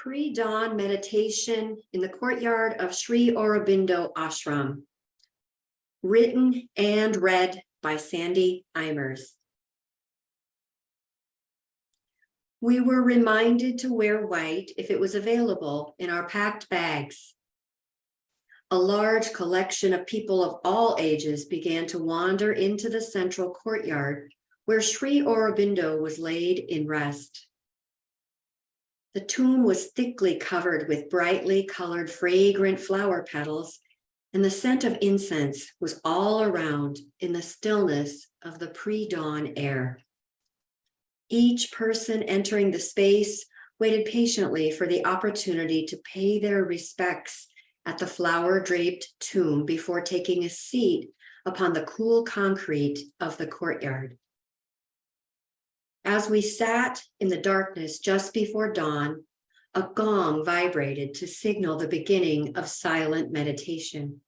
Pre-dawn meditation in the courtyard of Sri Aurobindo Ashram, written and read by Sandy Eimers. We were reminded to wear white if it was available in our packed bags. A large collection of people of all ages began to wander into the central courtyard where Sri Aurobindo was laid in rest. The tomb was thickly covered with brightly colored fragrant flower petals, and the scent of incense was all around in the stillness of the pre-dawn air. Each person entering the space waited patiently for the opportunity to pay their respects at the flower-draped tomb before taking a seat upon the cool concrete of the courtyard. As we sat in the darkness just before dawn, a gong vibrated to signal the beginning of silent meditation.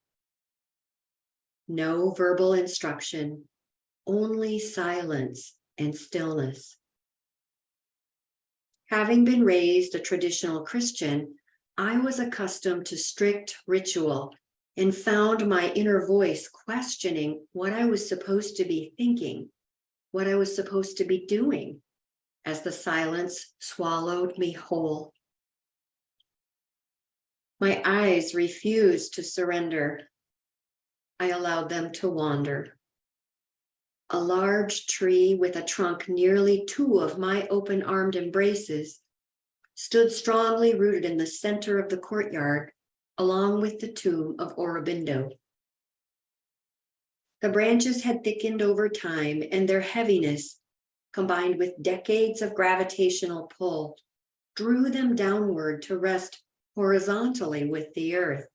No verbal instruction, only silence and stillness. Having been raised a traditional Christian, I was accustomed to strict ritual and found my inner voice questioning what I was supposed to be thinking, what I was supposed to be doing, as the silence swallowed me whole. My eyes refused to surrender. I allowed them to wander. A large tree with a trunk nearly 2 of my open-armed embraces stood strongly rooted in the center of the courtyard, along with the tomb of Aurobindo. The branches had thickened over time, and their heaviness, combined with decades of gravitational pull, drew them downward to rest horizontally with the earth,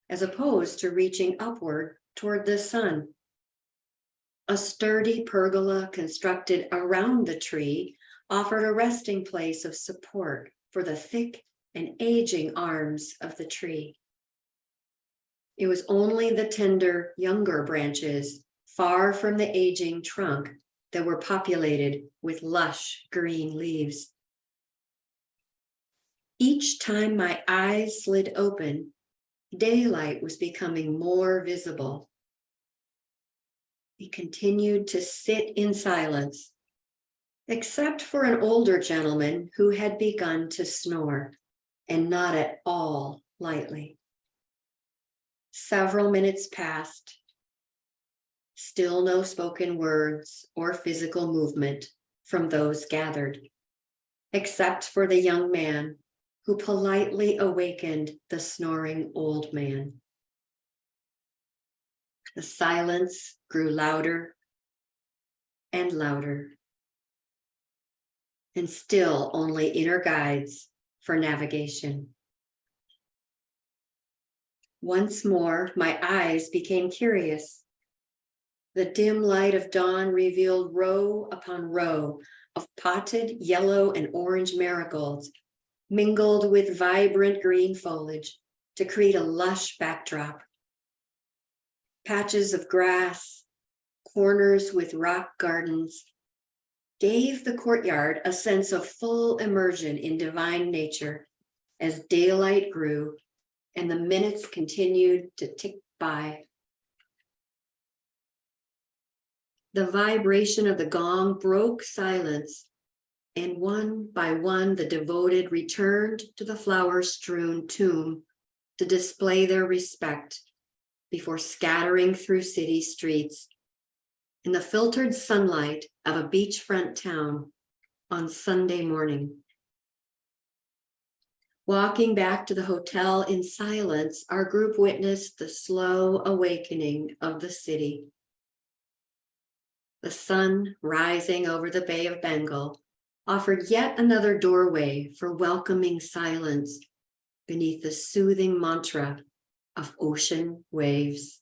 as opposed to reaching upward toward the sun. A sturdy pergola constructed around the tree offered a resting place of support for the thick and aging arms of the tree. It was only the tender, younger branches, far from the aging trunk, that were populated with lush green leaves. Each time my eyes slid open, daylight was becoming more visible. We continued to sit in silence, except for an older gentleman who had begun to snore, and not at all lightly. Several minutes passed. Still no spoken words or physical movement from those gathered, except for the young man who politely awakened the snoring old man. The silence grew louder and louder, and still only inner guides for navigation. Once more, my eyes became curious. The dim light of dawn revealed row upon row of potted yellow and orange marigolds, mingled with vibrant green foliage to create a lush backdrop. Patches of grass, corners with rock gardens, gave the courtyard a sense of full immersion in divine nature as daylight grew and the minutes continued to tick by. The vibration of the gong broke silence, and one by one the devoted returned to the flower-strewn tomb to display their respect before scattering through city streets in the filtered sunlight of a beachfront town on Sunday morning. Walking back to the hotel in silence, our group witnessed the slow awakening of the city. The sun rising over the Bay of Bengal offered yet another doorway for welcoming silence beneath the soothing mantra of ocean waves.